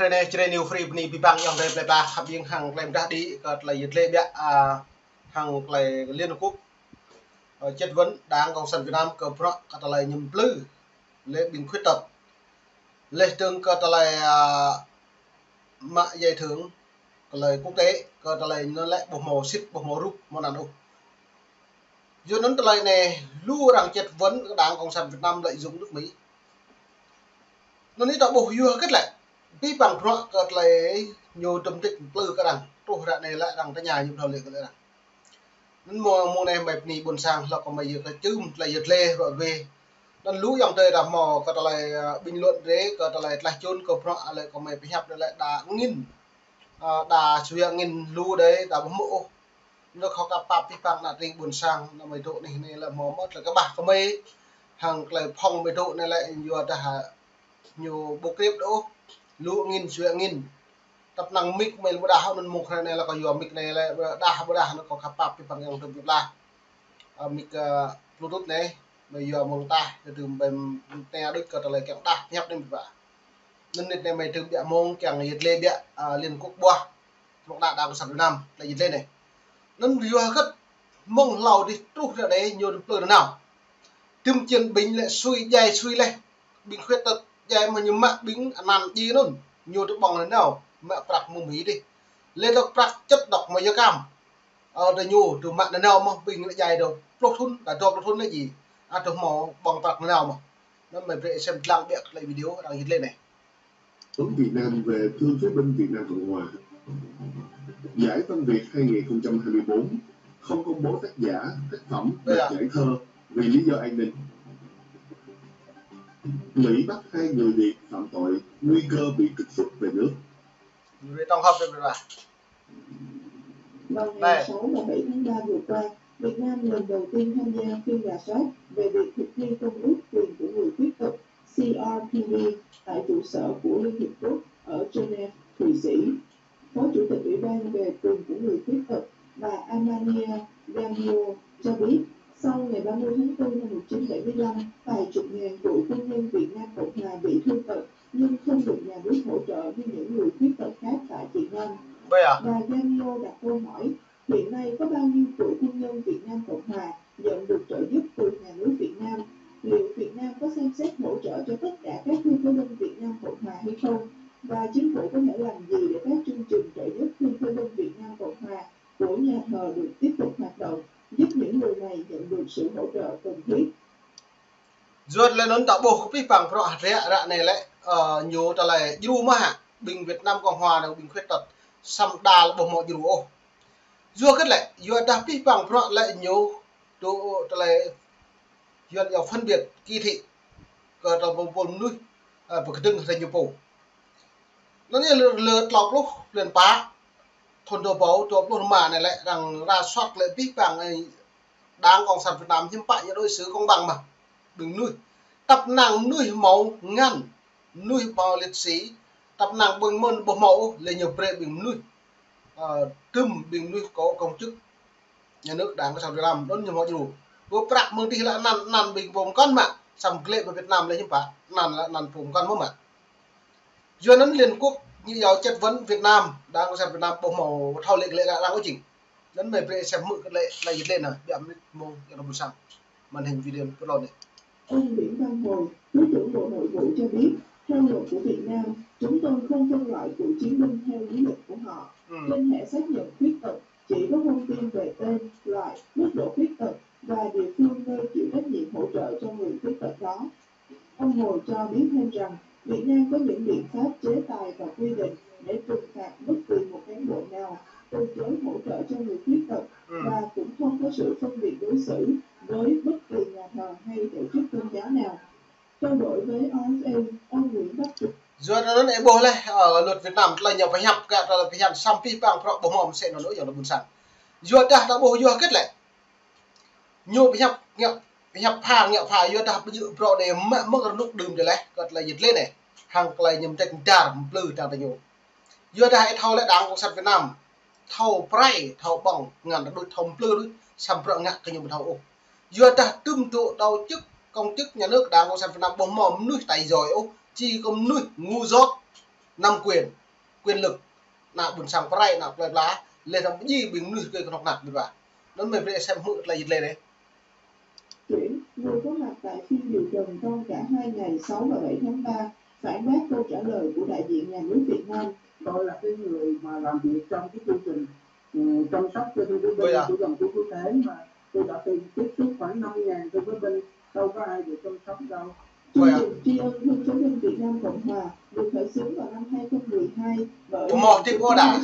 khởi này trên new free này bị băng yang đây lại ba hấp dẫn hàng làm ra đi còn lại dịch lệ bẹ hàng lại liên hợp quốc chất vấn đảng cộng sản Việt Nam cờ pro còn lại nhầm lư lệ bình khuyết tật lệ tương còn lại mạ giải thưởng còn lại quốc tế còn lại nó lại bộ màu ship bộ màu rút món ăn đâu do nó lại này lưu rằng chất vấn đảng cộng sản Việt Nam lợi dụng nước Mỹ nó đi tạo bộ view kết lại vi bằng rõ cợt lại nhiều tâm tích từ các đằng tổ đoạn này lại đằng cái nhà nhiều thầu lệ cái đằng nên mùa này mệt nì buồn sang là còn mày giờ cái chứ lại giật lê rồi về nên lũ dòng tơi đàm mò cợt lại bình luận đấy cợt lại chôn cợt rõ lại còn mày phải nhập lại đà nghìn đà suy nghìn lũ đấy đà bấm mộ nó khó gặp bạp vi bằng là tình buồn sang là mày độ này là mò mất là các bạc có mấy hàng lại phong mày độ này lại vừa đã nhiều bộ clip đó lũ nghìn suy nghìn tập năng mic mình bữa đào mình một này là có vừa mic này là đào bữa đào nó có khắp bạp bằng yang trong là mic bluetooth này bây giờ mong ta từ bên te đức có lại kẹo đào nhấp lên vậy nên này mày từ bịa mong kẹo nhiệt lên bịa liên quốc bua một đạn đào sản Việt Nam là nhiệt lên này nên vừa rất mong lầu đi trút ra đấy nhiều được từ nào tiêm chiến binh lại suy dày suy lên binh khuyết tật dày mà nhiều mạng binh nàn gì luôn nhiều được bằng thế nào mẹ bạc mùng mí đi lên đọc bạc chất độc mà do cam từ nhiều từ mạng nào mà bình lại dài đâu lột thun đã cho lột thun là gì từ mỏ bằng bạc nào mà nó mày về xem lang bẹt lại video đang hit lên này Tuấn Việt Nam về thương phế binh Việt Nam Cộng Hòa. Giải Văn Việt 2024 không công bố tác giả, tác phẩm và giải thơ vì lý do an ninh. Mỹ bắt 2 người Việt phạm tội, nguy cơ bị trục xuất về nước. Người tổng hợp được rồi. Vào ngày 6 và 7 tháng 3 vừa qua, Việt Nam lần đầu tiên tham gia phiên rà soát về việc thực thi Công ước quyền của người khuyết tật CRPD tại trụ sở của Liên Hiệp Quốc ở Geneva, Thụy Sĩ. Phó Chủ tịch Ủy ban về quyền của người khuyết tật bà Amania Gamio cho biết, sau ngày 30 tháng 4 năm 1975, vài chục ngàn cựu quân nhân Việt Nam Cộng Hòa bị thương tật nhưng không được nhà nước hỗ trợ như những người khuyết tật khác tại Việt Nam. Bà Gamio đặt câu hỏi, hiện nay có bao nhiêu cựu quân nhân Việt Nam Cộng Hòa nhận được trợ giúp từ nhà nước Việt Nam? Liệu Việt Nam có xem xét hỗ trợ cho tất cả các thương phế binh Việt Nam Cộng Hòa hay không? Và chính phủ có thể làm gì để các chương trình trợ giúp thương phế binh Việt Nam Cộng Hòa của nhà thờ được tiếp tục hoạt động, giúp những người này nhận được sự hỗ trợ cần thiết? Ruột lên nón tạo bộ cái bằng rõ rạ này lại nhiều trả lời dù mà bình Việt Nam Cộng Hòa là bình khuyết tật xăm đà là bộ mọi dù ô dù kết lại dù đã cái bằng rõ lại nhiều đồ trả lời duyên vào phân biệt kỳ thị cờ tàu vùng nuôi và cái từng thành nhiều bộ nó như lượt lọc lúc liền phá thôn đồ báo đồ luôn mà này lại rằng ra soát lại biết bằng này đáng cộng sản Việt Nam nhưng bại như đối xử công bằng mà đừng nuôi tập nàng nuôi máu ngăn nuôi bao liệt sĩ tập nàng bình môn bộ mẫu là nhiều bệ bình nuôi tùm bình nuôi có công chức nhà nước đáng cộng sản Việt Nam đó nhiều mọi dù vô bạc mừng thì là nàn bình vùng con mà sầm lệ của Việt Nam lấy những bà nàn là nàn vùng con mà do nó liên quốc như giáo chất vấn Việt Nam đang có Việt Nam bộ màu thao lệ đang có chỉnh đến về xem mượn cái lệ này lên rồi bị ẩm mô cho nó buồn sang màn hình video cái lon này. Ông Nguyễn Văn Hồi, Thứ trưởng Bộ Nội vụ cho biết, theo luật của Việt Nam, chúng tôi không phân loại cựu chiến binh theo lý lịch của họ. Trên thẻ xác nhận khuyết tật chỉ có thông tin về tên, loại, mức độ khuyết tật và địa phương nơi chịu trách nhiệm hỗ trợ cho người khuyết tật đó. Ông Hồi cho biết thêm rằng, Việt Nam có những biện pháp chế tài và quy định để trừng phạt bất kỳ một cán bộ nào từ chối hỗ trợ cho người khuyết tật và cũng không có sự phân biệt đối xử với bất kỳ nhà thờ hay tổ chức tôn giáo nào. Trao đổi với RFA, ông Nguyễn Bắc Trực rồi nó lại bố này ở luật Việt Nam là nhập phải nhập cả là phải nhập xong phi bằng bộ mồm sẽ nó nổi giờ nó buồn sang rồi đã bố rồi kết lại nhiều phải nhập hàng nhập phải rồi đã bây giờ pro để mất lúc đường để lấy còn là dịch lên này hàng lại nhầm trạch trà lư trà tại nhiều rồi đã thâu lại đảng cộng sản Việt Nam thâu pray thâu bằng ngàn đôi thông lư đôi xăm pro ngạc cái nhiều thâu rồi đã tương tự đầu chức công chức nhà nước đảng cộng sản Việt Nam bộ mồm nuôi tay rồi ô chi công nuôi ngu dốt nắm quyền lực nào buồn sang prai nào plei lá lên làm gì bình nuôi cái con nặng bị bà nó mình phải xem mượn là dịch lên đấy. Chuyển, người có mặt tại phiên điều trần trong cả 2 ngày 6 và 7 tháng 3 phản bác câu trả lời của đại diện nhà nước Việt Nam. Tôi là cái người mà làm việc trong cái chương trình chăm sóc cho thương phế binh của dòng quốc tế, mà tôi đã từng tiếp xúc khoảng 5.000 thương phế binh, đâu có ai được chăm sóc đâu. Chương trình tri ân thương phế binh Việt Nam Cộng Hòa được khởi xướng vào năm 2012 bởi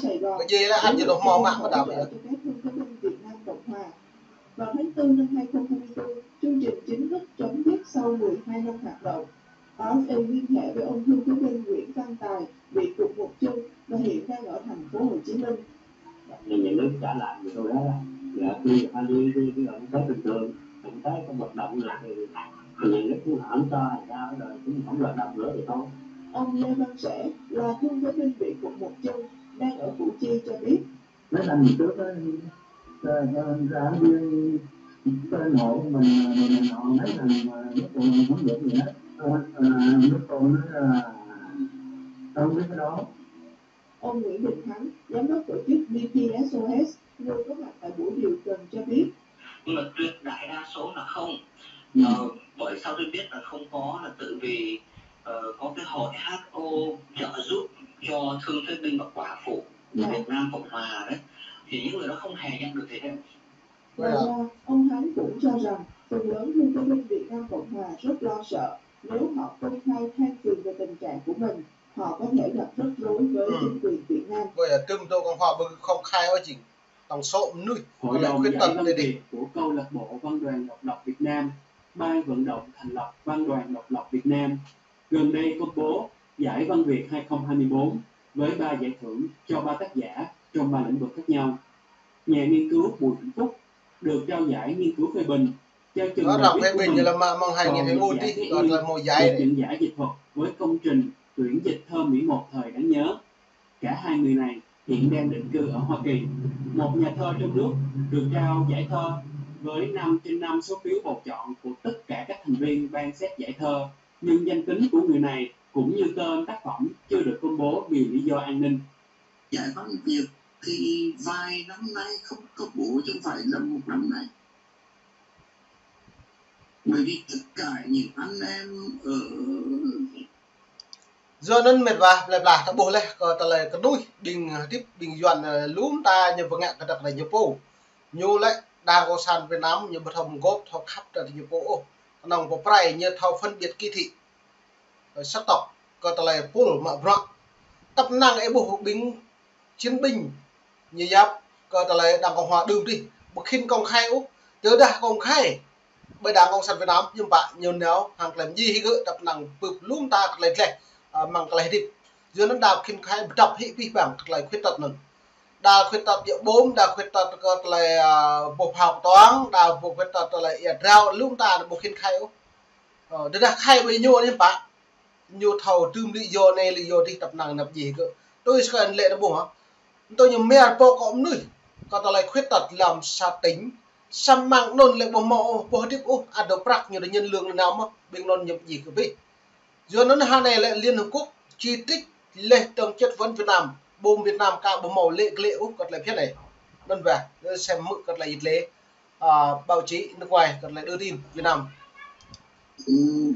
Sài Gòn. Cái gì là anh chỉ được mò mạng bắt đầu cho các thương phế binh Việt Nam Cộng Hòa. Vào tháng 4 năm 2024, chương trình chính thức chấm dứt sau 12 năm hoạt động. RFA liên hệ với ông thương phế binh Nguyễn Văn Tài bị cụt một chân và hiện đang ở thành phố Hồ Chí Minh. Nhưng nhà nước trả lại thì tôi đó là khi anh đi động tới bình thường, động tới không hoạt động lại thì nhà nước cũng hẳn cho hay sao rồi cũng không hoạt động nữa thì thôi. Ông Lê Văn Sẻ là thương phế binh bị cụt một chân đang ở Củ Chi cho biết. Mấy năm trước đó, ra viên tên hộ mình họ mấy lần mà nước tôi không được gì hết. Nước tôi nói là không biết cái đó. Ông Nguyễn Đình Thắng, giám đốc tổ chức BPSOS, người có mặt tại buổi điều trần cho biết. Nhưng mà tuyệt đại đa số là không. Bởi sao tôi biết là không có là tự vì có cái hội HO trợ giúp cho thương phế binh và quả phụ của Việt Nam Cộng Hòa đấy, thì những người đó không hề nhận được thế đâu. Ngoài ra, ông Thắng cũng cho rằng phần lớn thương phế binh Việt Nam Cộng Hòa rất lo sợ nếu họ công khai than phiền về tình trạng của mình, họ có thể gặp rắc rối với chính quyền Việt Nam. Bây giờ tương tôi còn họ không khai ở chính tổng số nuôi Hội đồng giải văn Việt của câu lạc bộ Văn đoàn Độc lập Việt Nam, ban vận động thành lập Văn đoàn Độc lập Việt Nam gần đây công bố giải Văn Việt 2024 với 3 giải thưởng cho 3 tác giả trong 3 lĩnh vực khác nhau. Nhà nghiên cứu Bùi Hạnh Phúc được trao giải nghiên cứu phê bình cho chừng bài viết của mình, còn được nhận giải dịch thuật với công trình tuyển dịch thơ Mỹ Một thời đáng nhớ. Cả hai người này hiện đang định cư ở Hoa Kỳ. Một nhà thơ trong nước được trao giải thơ với 5 trên 5 số phiếu bầu chọn của tất cả các thành viên ban xét giải thơ, nhưng danh tính của người này cũng như tên tác phẩm chưa được công bố vì lý do an ninh. Giải Văn Việt thì vài năm nay không công bố, chứ không phải là một năm nay. Bởi vì tất cả những anh em ở do nên mệt và là thằng bố lên có tờ lời cái đuôi bình tiếp bình dọn lúm ta như vâng ạ cái đặc là như phố như lại đang có sàn Việt Nam như bật hồng góp thao khắp là như phố nòng có prai như thao phân biệt kỳ thị sắc tộc có tờ lời phố mà vợ tập năng ấy bộ binh chiến binh như giáp có tờ lời đang Cộng Hòa đường đi một khi công khai úc tớ đã công khai bởi đảng Cộng sản Việt Nam nhưng bạn nhiều nếu hàng làm gì thì cứ tập năng bực lúm ta lấy lệ mang cái thịt dưới nó đào kim khai đập hị vi bảng lại khuyết tật nữa đào khuyết tật địa bốm đào khuyết tật lại bộ học toán đào bộ khuyết tật lại rau lung ta bộ kim khai đó là khai với nhau đấy bạn nhiều thầu trùm lý do này lý do đi tập năng nạp gì cơ tôi sẽ cần lệ nó bổ hả tôi như mẹ bộ có nuôi còn lại khuyết tật làm xa tính xăm mạng nôn lại bộ mộ bộ tiếp ăn đồ bạc nhiều nhân lương nào mà bên non nhập gì cơ biết do nó hai này lại Liên Hợp Quốc chi trích lệ tầng chất vấn Việt Nam bom Việt Nam cao bộ màu lệ úc còn lại phía này đơn về xem mực còn lại lệ báo chí nước ngoài còn lại đưa tin Việt Nam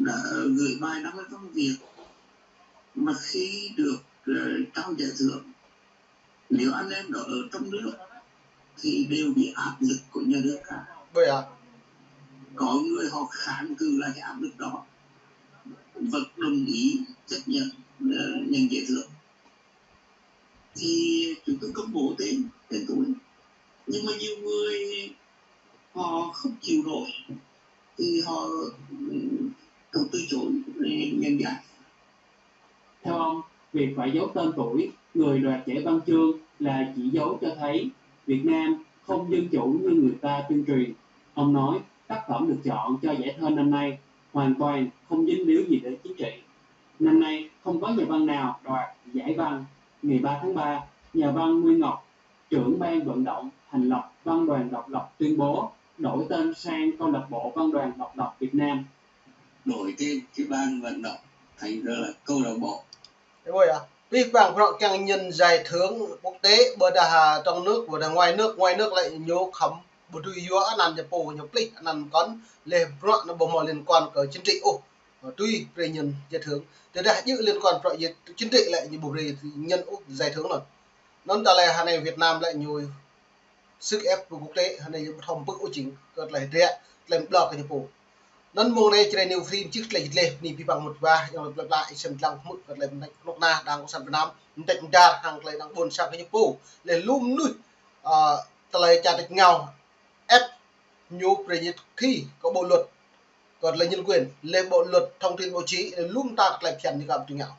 đã gửi bài năm với Văn Việt mà khi được trao giải thưởng, nếu anh em đó ở trong nước thì đều bị áp lực của nhà nước cả. Bởi có người họ kháng cự lại cái áp lực đó vẫn đồng ý chấp nhận nhận giải thưởng, thì chúng tôi công bố tên tuổi, nhưng mà nhiều người họ không chịu nổi thì họ từ chối nhận giải. Theo ông, việc phải giấu tên tuổi người đoạt giải văn chương là chỉ dấu cho thấy Việt Nam không dân chủ như người ta tuyên truyền. Ông nói tác phẩm được chọn cho giải thơ năm nay hoàn toàn không dính líu gì đến chính trị. Năm nay không có nhà văn nào đoạt giải văn. Ngày 3 tháng 3, nhà văn Nguyên Ngọc, trưởng ban vận động thành lập Văn đoàn Độc lập tuyên bố đổi tên sang câu lạc bộ Văn đoàn Độc lập Việt Nam. Đổi tên cái ban vận động thành ra là câu lạc bộ. Thế rồi vì bằng họ càng nhân giải thưởng quốc tế bờ đà trong nước bờ đà ngoài nước lại nhô khấm bờ tùy yếu anh nhập bộ nhập lịch anh con lệ bọ nó bộ mò liên quan tới chính trị ô tuy về nhân giải thưởng từ đây những liên quan tới chính trị lại như bộ đề nhân giải thưởng rồi nó ta lại hà này Việt Nam lại nhồi sức ép của quốc tế hà này thông bức ô chính còn lại rẻ làm blog cái nhập bộ nên mô này trên nhiều phim trước lấy lệ ni bị bằng một ba yang lại xem lăng một còn lại nước na đang có sản Việt Nam tận đa hàng lại đang buồn sang cái nhập bộ để lùm nuôi ta lại chặt được ngào ép nhu về khi có bộ luật còn là nhân quyền lên bộ luật thông tin báo chí để lùm ta lại phiền như gặp từ ngào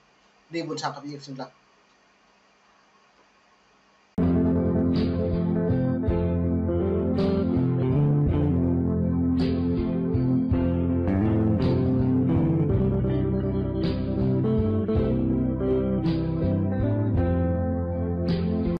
đi buồn sang các việc xem lăng